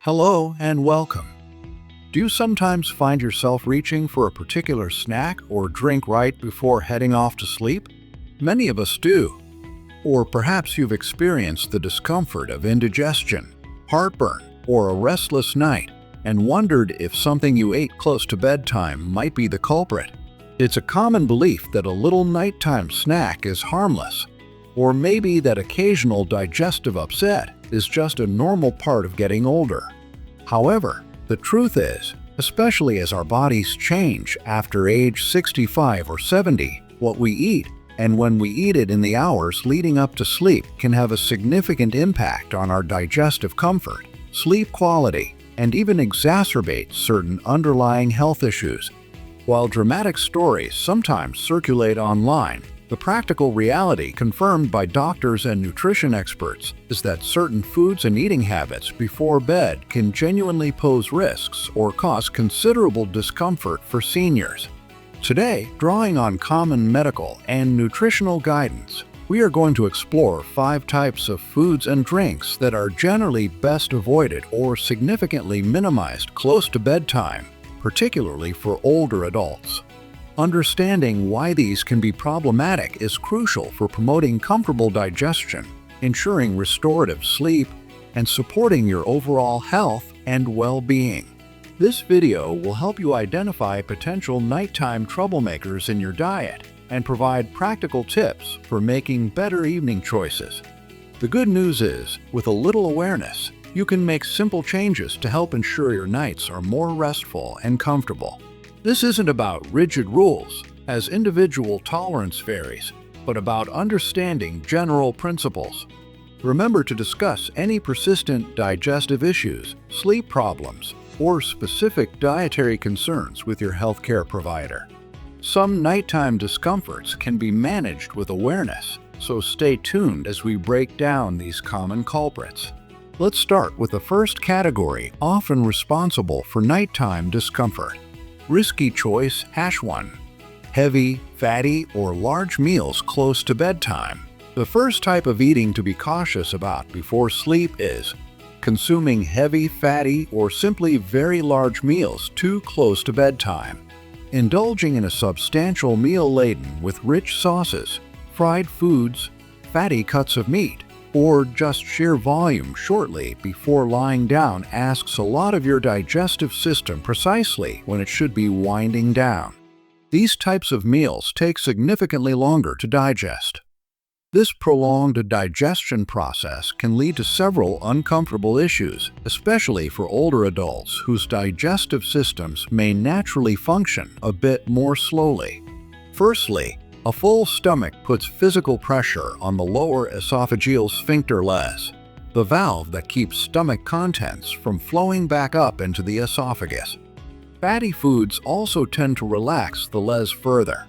Hello and welcome. Do you sometimes find yourself reaching for a particular snack or drink right before heading off to sleep? Many of us do. Or perhaps you've experienced the discomfort of indigestion, heartburn, or a restless night and wondered if something you ate close to bedtime might be the culprit. It's a common belief that a little nighttime snack is harmless, or maybe that occasional digestive upset is just a normal part of getting older. However, the truth is, especially as our bodies change after age 65 or 70, what we eat and when we eat it in the hours leading up to sleep can have a significant impact on our digestive comfort, sleep quality, and even exacerbate certain underlying health issues. While dramatic stories sometimes circulate online, the practical reality confirmed by doctors and nutrition experts is that certain foods and eating habits before bed can genuinely pose risks or cause considerable discomfort for seniors. Today, drawing on common medical and nutritional guidance, we are going to explore 5 types of foods and drinks that are generally best avoided or significantly minimized close to bedtime, particularly for older adults. Understanding why these can be problematic is crucial for promoting comfortable digestion, ensuring restorative sleep, and supporting your overall health and well-being. This video will help you identify potential nighttime troublemakers in your diet and provide practical tips for making better evening choices. The good news is, with a little awareness, you can make simple changes to help ensure your nights are more restful and comfortable. This isn't about rigid rules, as individual tolerance varies, but about understanding general principles. Remember to discuss any persistent digestive issues, sleep problems, or specific dietary concerns with your healthcare provider. Some nighttime discomforts can be managed with awareness, so stay tuned as we break down these common culprits. Let's start with the first category, often responsible for nighttime discomfort. Risky choice #1. Heavy, fatty, or large meals close to bedtime. The first type of eating to be cautious about before sleep is consuming heavy, fatty, or simply very large meals too close to bedtime. Indulging in a substantial meal laden with rich sauces, fried foods, fatty cuts of meat, or just sheer volume shortly before lying down asks a lot of your digestive system precisely when it should be winding down. These types of meals take significantly longer to digest. This prolonged digestion process can lead to several uncomfortable issues, especially for older adults whose digestive systems may naturally function a bit more slowly. Firstly, a full stomach puts physical pressure on the lower esophageal sphincter les, the valve that keeps stomach contents from flowing back up into the esophagus. Fatty foods also tend to relax the les further.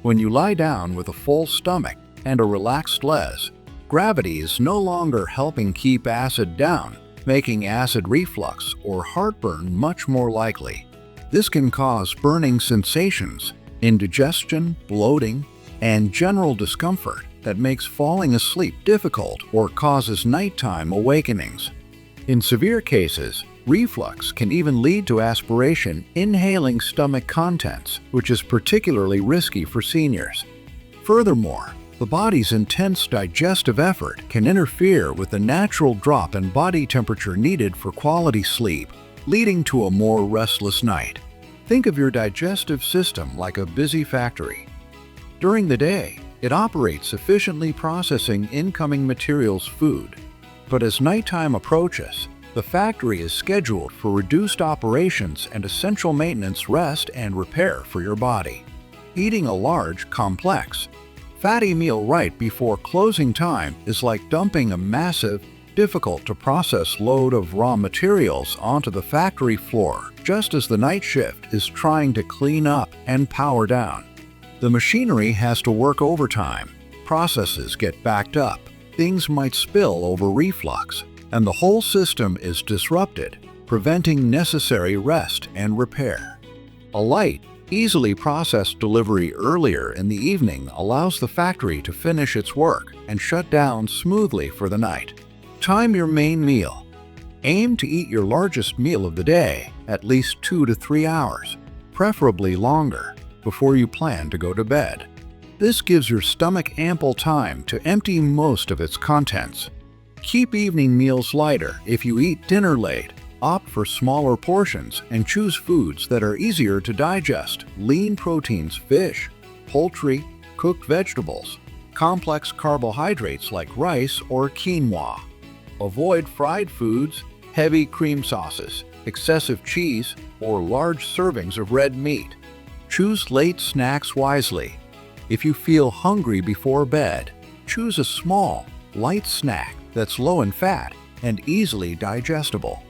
When you lie down with a full stomach and a relaxed les, gravity is no longer helping keep acid down, making acid reflux or heartburn much more likely. This can cause burning sensations, indigestion, bloating, and general discomfort that makes falling asleep difficult or causes nighttime awakenings. In severe cases, reflux can even lead to aspiration, inhaling stomach contents, which is particularly risky for seniors. Furthermore, the body's intense digestive effort can interfere with the natural drop in body temperature needed for quality sleep, leading to a more restless night. Think of your digestive system like a busy factory. During the day, it operates efficiently processing incoming materials food. But as nighttime approaches, the factory is scheduled for reduced operations and essential maintenance, rest, and repair for your body. Eating a large, complex, fatty meal right before closing time is like dumping a massive, difficult-to-process load of raw materials onto the factory floor just as the night shift is trying to clean up and power down. The machinery has to work overtime, processes get backed up, things might spill over reflux, and the whole system is disrupted, preventing necessary rest and repair. A light, easily processed delivery earlier in the evening allows the factory to finish its work and shut down smoothly for the night. Time your main meal. Aim to eat your largest meal of the day at least 2 to 3 hours, preferably longer, before you plan to go to bed. This gives your stomach ample time to empty most of its contents. Keep evening meals lighter if you eat dinner late. Opt for smaller portions and choose foods that are easier to digest: lean proteins, fish, poultry, cooked vegetables, complex carbohydrates like rice or quinoa. Avoid fried foods, heavy cream sauces, excessive cheese, or large servings of red meat. Choose late snacks wisely. If you feel hungry before bed, choose a small, light snack that's low in fat and easily digestible.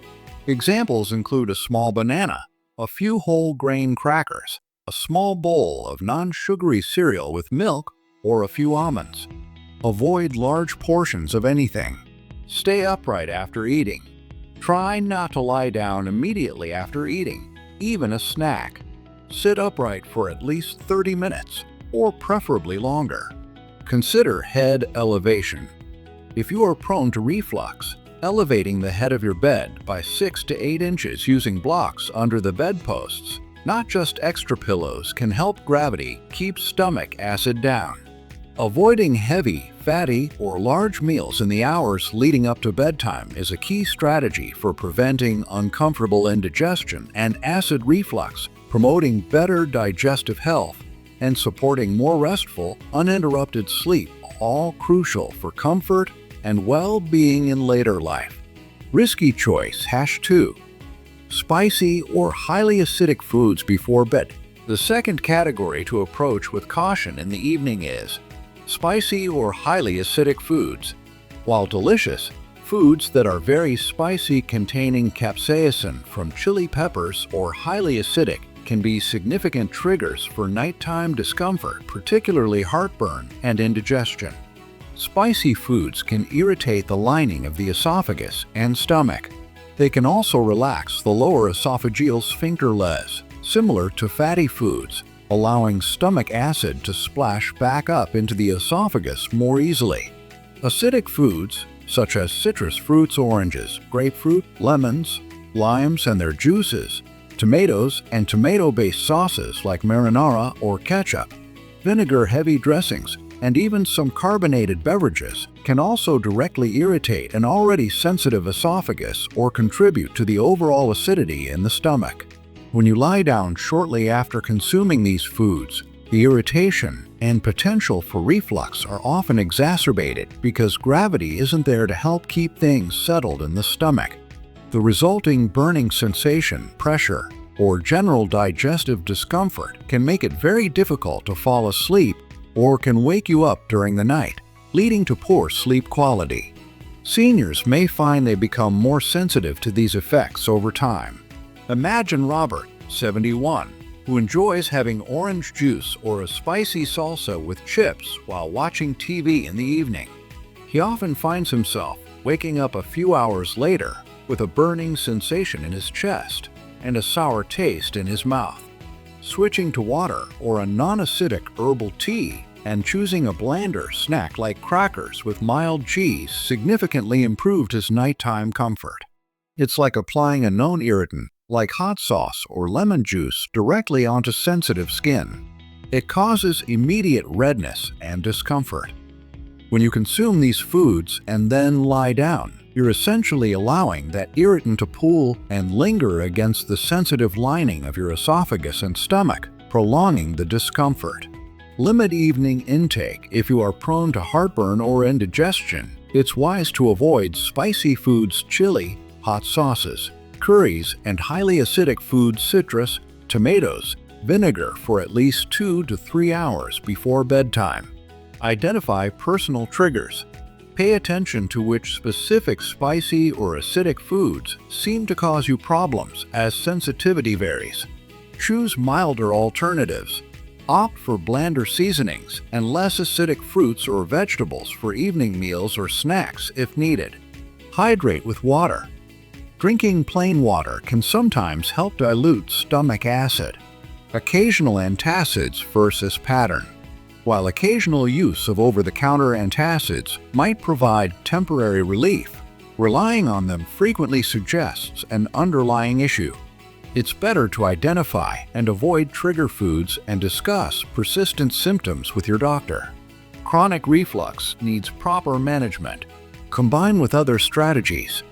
Examples include a small banana, a few whole grain crackers, a small bowl of non-sugary cereal with milk, or a few almonds. Avoid large portions of anything. Stay upright after eating. Try not to lie down immediately after eating, even a snack. Sit upright for at least 30 minutes, or preferably longer. Consider head elevation. If you are prone to reflux, elevating the head of your bed by 6 to 8 inches using blocks under the bedposts, not just extra pillows, can help gravity keep stomach acid down. Avoiding heavy, fatty, or large meals in the hours leading up to bedtime is a key strategy for preventing uncomfortable indigestion and acid reflux, promoting better digestive health, and supporting more restful, uninterrupted sleep, all crucial for comfort and well-being in later life. Risky choice. 2. Spicy or highly acidic foods before bed. The second category to approach with caution in the evening is spicy or highly acidic foods. While delicious, foods that are very spicy, containing capsaicin from chili peppers, or highly acidic can be significant triggers for nighttime discomfort, particularly heartburn and indigestion. Spicy foods can irritate the lining of the esophagus and stomach. They can also relax the lower esophageal sphincter les, similar to fatty foods, allowing stomach acid to splash back up into the esophagus more easily. Acidic foods, such as citrus fruits, oranges, grapefruit, lemons, limes and their juices, tomatoes and tomato-based sauces like marinara or ketchup, vinegar-heavy dressings, and even some carbonated beverages can also directly irritate an already sensitive esophagus or contribute to the overall acidity in the stomach. When you lie down shortly after consuming these foods, the irritation and potential for reflux are often exacerbated because gravity isn't there to help keep things settled in the stomach. The resulting burning sensation, pressure, or general digestive discomfort can make it very difficult to fall asleep or can wake you up during the night, leading to poor sleep quality. Seniors may find they become more sensitive to these effects over time. Imagine Robert, 71, who enjoys having orange juice or a spicy salsa with chips while watching TV in the evening. He often finds himself waking up a few hours later with a burning sensation in his chest and a sour taste in his mouth. Switching to water or a non-acidic herbal tea and choosing a blander snack like crackers with mild cheese significantly improved his nighttime comfort. It's like applying a known irritant, like hot sauce or lemon juice, directly onto sensitive skin. It causes immediate redness and discomfort. When you consume these foods and then lie down, you're essentially allowing that irritant to pool and linger against the sensitive lining of your esophagus and stomach, prolonging the discomfort. Limit evening intake. If you are prone to heartburn or indigestion, it's wise to avoid spicy foods, chili, hot sauces, curries, and highly acidic foods, citrus, tomatoes, vinegar for at least 2 to 3 hours before bedtime. Identify personal triggers. Pay attention to which specific spicy or acidic foods seem to cause you problems, as sensitivity varies. Choose milder alternatives. Opt for blander seasonings and less acidic fruits or vegetables for evening meals or snacks if needed. Hydrate with water. Drinking plain water can sometimes help dilute stomach acid. Occasional antacids versus pattern. While occasional use of over-the-counter antacids might provide temporary relief, Relying on them frequently suggests an underlying issue. It's better to identify and avoid trigger foods and discuss persistent symptoms with your doctor. Chronic reflux needs proper management, combined with other strategies.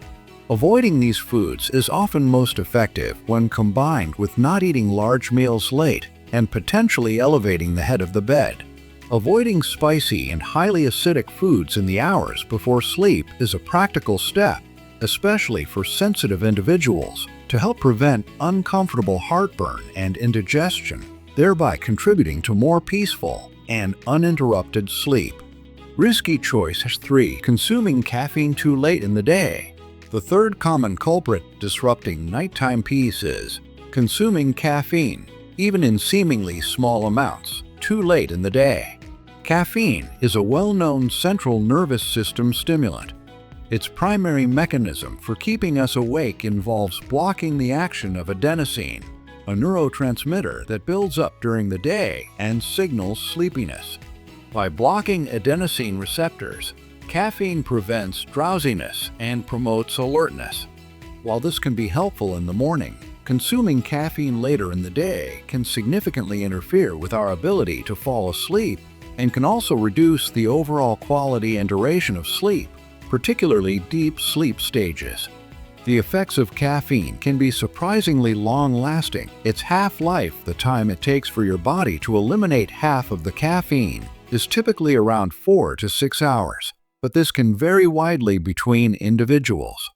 Avoiding these foods is often most effective when combined with not eating large meals late and potentially elevating the head of the bed. Avoiding spicy and highly acidic foods in the hours before sleep is a practical step, especially for sensitive individuals, to help prevent uncomfortable heartburn and indigestion, thereby contributing to more peaceful and uninterrupted sleep. Risky choice 3. Consuming caffeine too late in the day. The third common culprit disrupting nighttime peace is consuming caffeine, even in seemingly small amounts, too late in the day. Caffeine is a well-known central nervous system stimulant. Its primary mechanism for keeping us awake involves blocking the action of adenosine, a neurotransmitter that builds up during the day and signals sleepiness. By blocking adenosine receptors, caffeine prevents drowsiness and promotes alertness. While this can be helpful in the morning, consuming caffeine later in the day can significantly interfere with our ability to fall asleep and can also reduce the overall quality and duration of sleep, particularly deep sleep stages. The effects of caffeine can be surprisingly long-lasting. Its half-life, the time it takes for your body to eliminate half of the caffeine, is typically around 4 to 6 hours, but this can vary widely between individuals.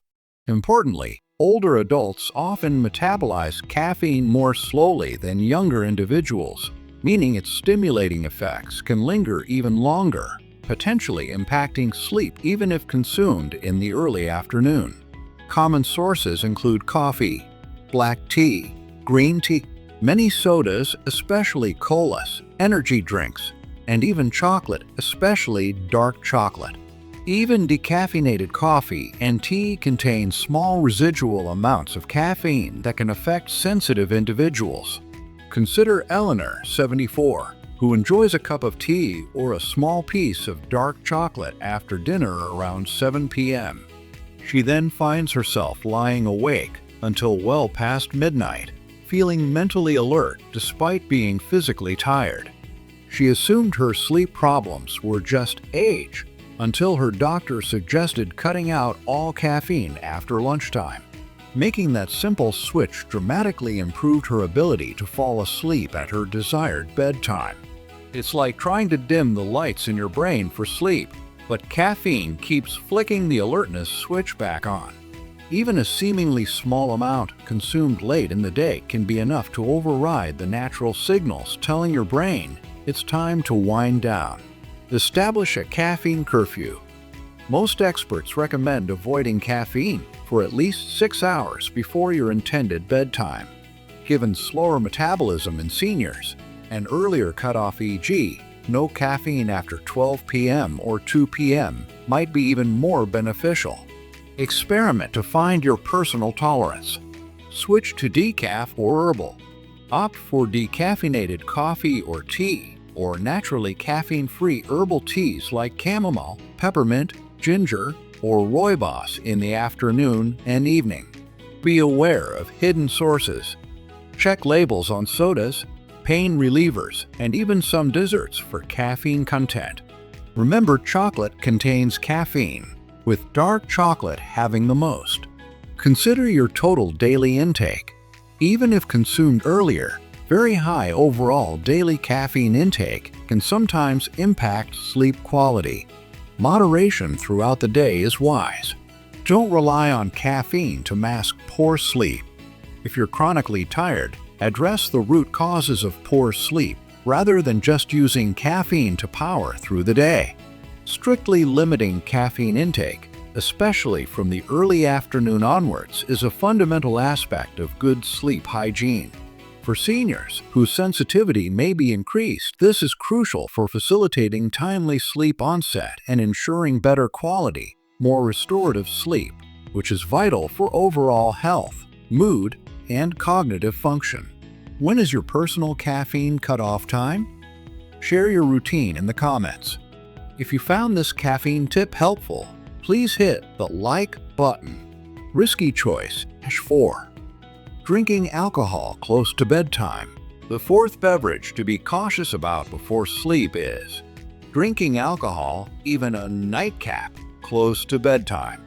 Importantly, older adults often metabolize caffeine more slowly than younger individuals, meaning its stimulating effects can linger even longer, potentially impacting sleep even if consumed in the early afternoon. Common sources include coffee, black tea, green tea, many sodas, especially colas, energy drinks, and even chocolate, especially dark chocolate. Even decaffeinated coffee and tea contain small residual amounts of caffeine that can affect sensitive individuals. Consider Eleanor, 74, who enjoys a cup of tea or a small piece of dark chocolate after dinner around 7 p.m. She then finds herself lying awake until well past midnight, feeling mentally alert despite being physically tired. She assumed her sleep problems were just age until her doctor suggested cutting out all caffeine after lunchtime. Making that simple switch dramatically improved her ability to fall asleep at her desired bedtime. It's like trying to dim the lights in your brain for sleep, but caffeine keeps flicking the alertness switch back on. Even a seemingly small amount consumed late in the day can be enough to override the natural signals telling your brain it's time to wind down. Establish a caffeine curfew. Most experts recommend avoiding caffeine for at least 6 hours before your intended bedtime. Given slower metabolism in seniors, an earlier cutoff, e.g., no caffeine after 12 p.m. or 2 p.m., might be even more beneficial. Experiment to find your personal tolerance. Switch to decaf or herbal. Opt for decaffeinated coffee or tea, or naturally caffeine-free herbal teas like chamomile, peppermint, ginger, or rooibos in the afternoon and evening. Be aware of hidden sources. Check labels on sodas, pain relievers, and even some desserts for caffeine content. Remember, chocolate contains caffeine, with dark chocolate having the most. Consider your total daily intake. Even if consumed earlier, very high overall daily caffeine intake can sometimes impact sleep quality. Moderation throughout the day is wise. Don't rely on caffeine to mask poor sleep. If you're chronically tired, address the root causes of poor sleep rather than just using caffeine to power through the day. Strictly limiting caffeine intake, especially from the early afternoon onwards, is a fundamental aspect of good sleep hygiene. For seniors whose sensitivity may be increased, this is crucial for facilitating timely sleep onset and ensuring better quality, more restorative sleep, which is vital for overall health, mood, and cognitive function. When is your personal caffeine cutoff time? Share your routine in the comments. If you found this caffeine tip helpful, please hit the like button. Risky choice. 4. Drinking alcohol close to bedtime. The fourth beverage to be cautious about before sleep is drinking alcohol, even a nightcap, close to bedtime.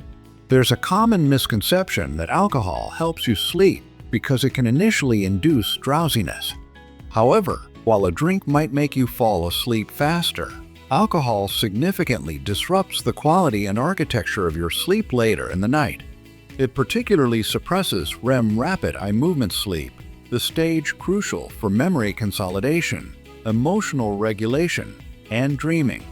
There's a common misconception that alcohol helps you sleep because it can initially induce drowsiness. However, while a drink might make you fall asleep faster, alcohol significantly disrupts the quality and architecture of your sleep later in the night. It particularly suppresses REM rapid eye movement sleep, the stage crucial for memory consolidation, emotional regulation, and dreaming.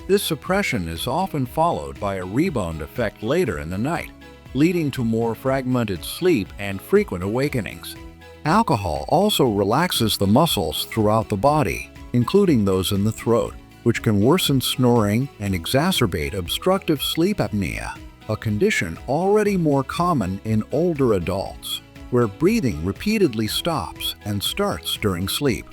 This suppression is often followed by a rebound effect later in the night, leading to more fragmented sleep and frequent awakenings. Alcohol also relaxes the muscles throughout the body, including those in the throat, which can worsen snoring and exacerbate obstructive sleep apnea, a condition already more common in older adults, where breathing repeatedly stops and starts during sleep.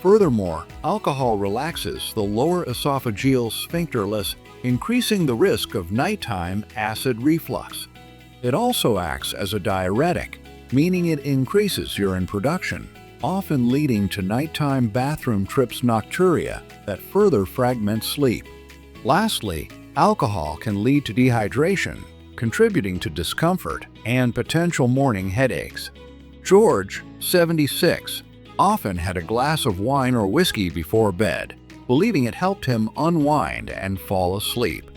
Furthermore, alcohol relaxes the lower esophageal sphincterless, increasing the risk of nighttime acid reflux. It also acts as a diuretic, meaning it increases urine production, often leading to nighttime bathroom trips nocturia that further fragment sleep. Lastly, alcohol can lead to dehydration, contributing to discomfort and potential morning headaches. George, 76, often had a glass of wine or whiskey before bed, believing it helped him unwind and fall asleep.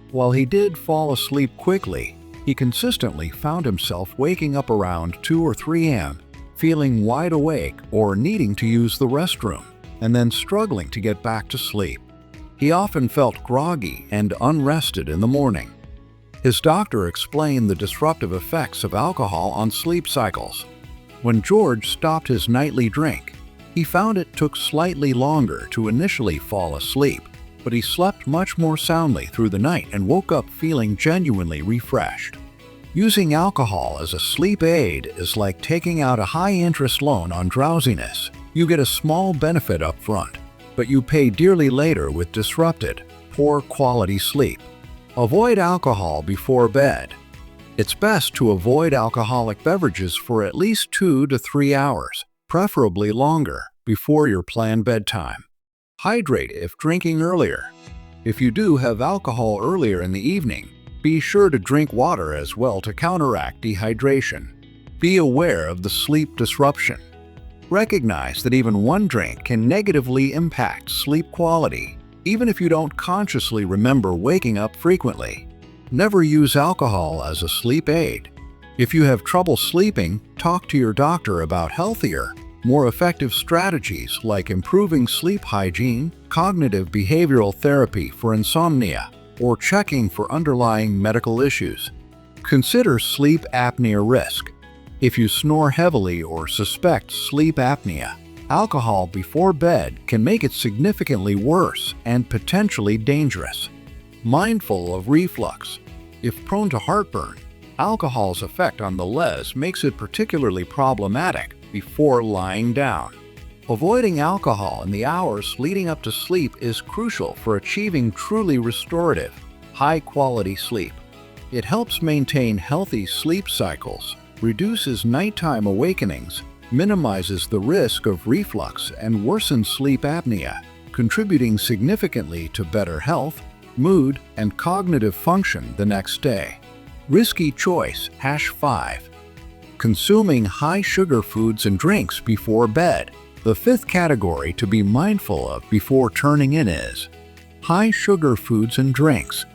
While he did fall asleep quickly, he consistently found himself waking up around 2 or 3 a.m., feeling wide awake or needing to use the restroom, and then struggling to get back to sleep. He often felt groggy and unrested in the morning. His doctor explained the disruptive effects of alcohol on sleep cycles. When George stopped his nightly drink, he found it took slightly longer to initially fall asleep, but he slept much more soundly through the night and woke up feeling genuinely refreshed. Using alcohol as a sleep aid is like taking out a high-interest loan on drowsiness. You get a small benefit up front, but you pay dearly later with disrupted, poor-quality sleep. Avoid alcohol before bed. It's best to avoid alcoholic beverages for at least 2 to 3 hours, preferably longer, before your planned bedtime. Hydrate if drinking earlier. If you do have alcohol earlier in the evening, be sure to drink water as well to counteract dehydration. Be aware of the sleep disruption. Recognize that even one drink can negatively impact sleep quality, even if you don't consciously remember waking up frequently. Never use alcohol as a sleep aid. If you have trouble sleeping, talk to your doctor about healthier, more effective strategies like improving sleep hygiene, cognitive behavioral therapy for insomnia, or checking for underlying medical issues. Consider sleep apnea risk. If you snore heavily or suspect sleep apnea, alcohol before bed can make it significantly worse and potentially dangerous. Mindful of reflux. If prone to heartburn, alcohol's effect on the les makes it particularly problematic before lying down. Avoiding alcohol in the hours leading up to sleep is crucial for achieving truly restorative, high-quality sleep. It helps maintain healthy sleep cycles, reduces nighttime awakenings, minimizes the risk of reflux, and worsens sleep apnea, contributing significantly to better health, mood, and cognitive function the next day. Risky choice. 5. Consuming high-sugar foods and drinks before bed. The fifth category to be mindful of before turning in is high-sugar foods and drinks.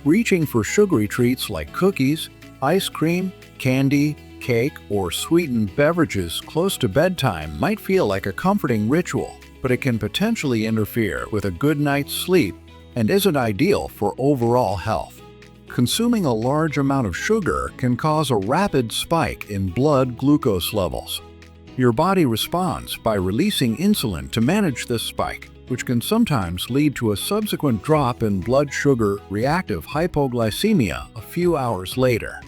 Reaching for sugary treats like cookies, ice cream, candy, cake, or sweetened beverages close to bedtime might feel like a comforting ritual, but it can potentially interfere with a good night's sleep and isn't ideal for overall health. Consuming a large amount of sugar can cause a rapid spike in blood glucose levels. Your body responds by releasing insulin to manage this spike, which can sometimes lead to a subsequent drop in blood sugar reactive hypoglycemia a few hours later.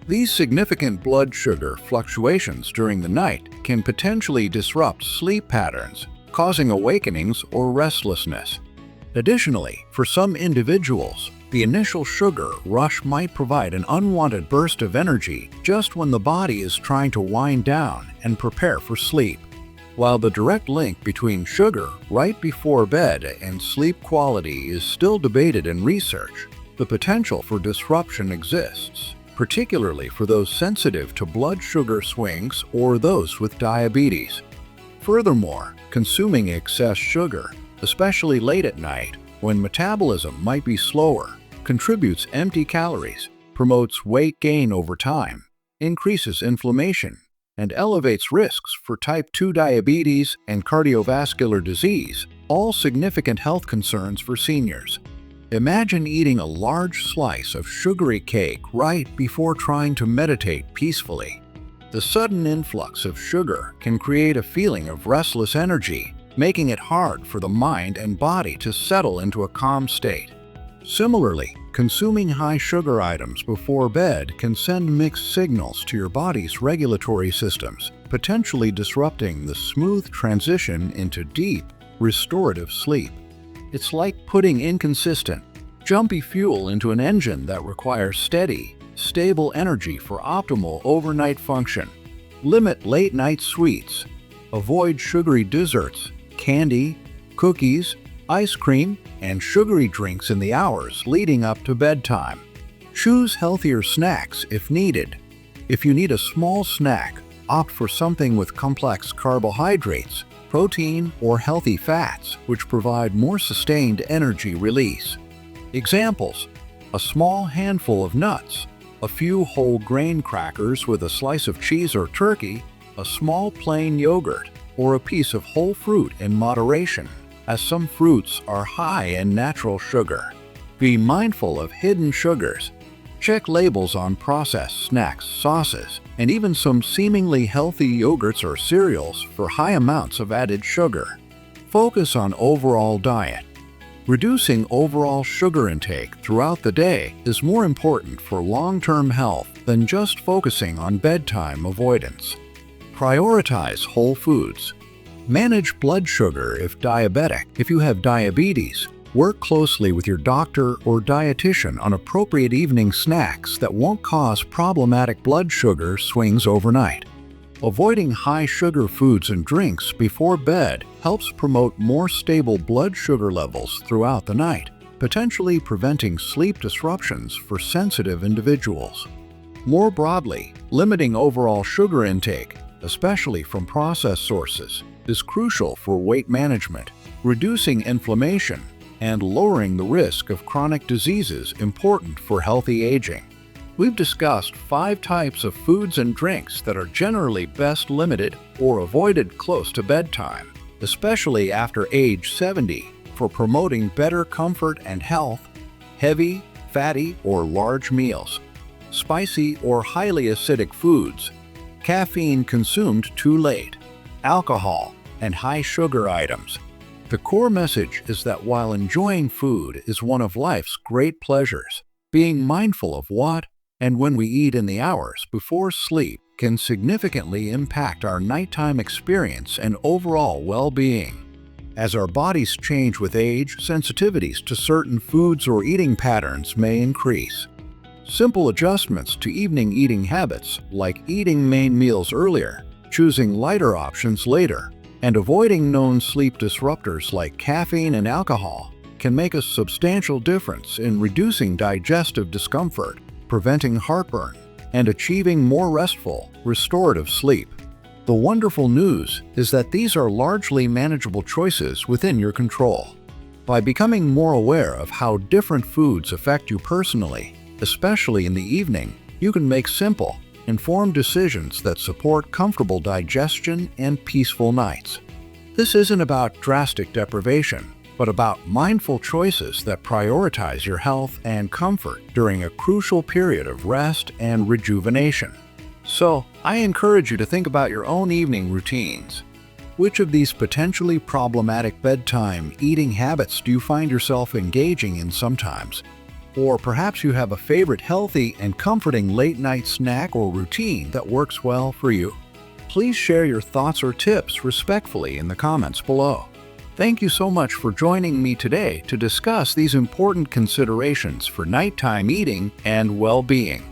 These significant blood sugar fluctuations during the night can potentially disrupt sleep patterns, causing awakenings or restlessness. Additionally, for some individuals, The initial sugar rush might provide an unwanted burst of energy just when the body is trying to wind down and prepare for sleep. While the direct link between sugar right before bed and sleep quality is still debated in research, the potential for disruption exists, particularly for those sensitive to blood sugar swings or those with diabetes. Furthermore, consuming excess sugar, especially late at night when metabolism might be slower, contributes empty calories, promotes weight gain over time, increases inflammation, and elevates risks for type 2 diabetes and cardiovascular disease, all significant health concerns for seniors. Imagine eating a large slice of sugary cake right before trying to meditate peacefully. The sudden influx of sugar can create a feeling of restless energy, making it hard for the mind and body to settle into a calm state. Similarly, consuming high sugar items before bed can send mixed signals to your body's regulatory systems, potentially disrupting the smooth transition into deep, restorative sleep. It's like putting inconsistent, jumpy fuel into an engine that requires steady, stable energy for optimal overnight function. Limit late-night sweets. Avoid sugary desserts, candy, cookies, ice cream, and sugary drinks in the hours leading up to bedtime. Choose healthier snacks if needed. If you need a small snack, opt for something with complex carbohydrates, protein, or healthy fats, which provide more sustained energy release. Examples: a small handful of nuts, a few whole grain crackers with a slice of cheese or turkey, a small plain yogurt, or a piece of whole fruit in moderation, as some fruits are high in natural sugar. Be mindful of hidden sugars. Check labels on processed snacks, sauces, and even some seemingly healthy yogurts or cereals for high amounts of added sugar. Focus on overall diet. Reducing overall sugar intake throughout the day is more important for long-term health than just focusing on bedtime avoidance. Prioritize whole foods. Manage blood sugar if diabetic. If you have diabetes, work closely with your doctor or dietitian on appropriate evening snacks that won't cause problematic blood sugar swings overnight. Avoiding high sugar foods and drinks before bed helps promote more stable blood sugar levels throughout the night, potentially preventing sleep disruptions for sensitive individuals. More broadly, limiting overall sugar intake, especially from processed sources, is crucial for weight management, reducing inflammation, and lowering the risk of chronic diseases important for healthy aging. We've discussed 5 types of foods and drinks that are generally best limited or avoided close to bedtime, especially after age 70, for promoting better comfort and health: heavy, fatty, or large meals, spicy or highly acidic foods, caffeine consumed too late, alcohol, and high sugar items. The core message is that while enjoying food is one of life's great pleasures, being mindful of what and when we eat in the hours before sleep can significantly impact our nighttime experience and overall well-being. As our bodies change with age, sensitivities to certain foods or eating patterns may increase. Simple adjustments to evening eating habits, like eating main meals earlier, choosing lighter options later, and avoiding known sleep disruptors like caffeine and alcohol, can make a substantial difference in reducing digestive discomfort, preventing heartburn, and achieving more restful, restorative sleep. The wonderful news is that these are largely manageable choices within your control. By becoming more aware of how different foods affect you personally, especially in the evening, you can make simple, informed decisions that support comfortable digestion and peaceful nights. This isn't about drastic deprivation, but about mindful choices that prioritize your health and comfort during a crucial period of rest and rejuvenation. So, I encourage you to think about your own evening routines. Which of these potentially problematic bedtime eating habits do you find yourself engaging in sometimes? Or perhaps you have a favorite healthy and comforting late-night snack or routine that works well for you. Please share your thoughts or tips respectfully in the comments below. Thank you so much for joining me today to discuss these important considerations for nighttime eating and well-being.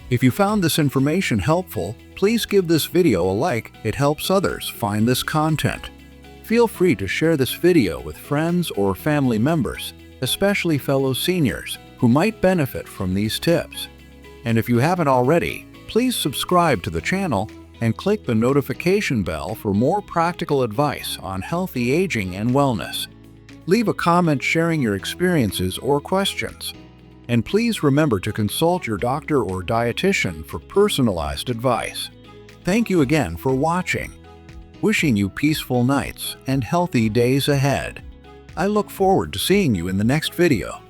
If you found this information helpful, please give this video a like. It helps others find this content. Feel free to share this video with friends or family members, especially fellow seniors who might benefit from these tips. And if you haven't already, please subscribe to the channel and click the notification bell for more practical advice on healthy aging and wellness. Leave a comment sharing your experiences or questions. And please remember to consult your doctor or dietitian for personalized advice. Thank you again for watching. Wishing you peaceful nights and healthy days ahead. I look forward to seeing you in the next video.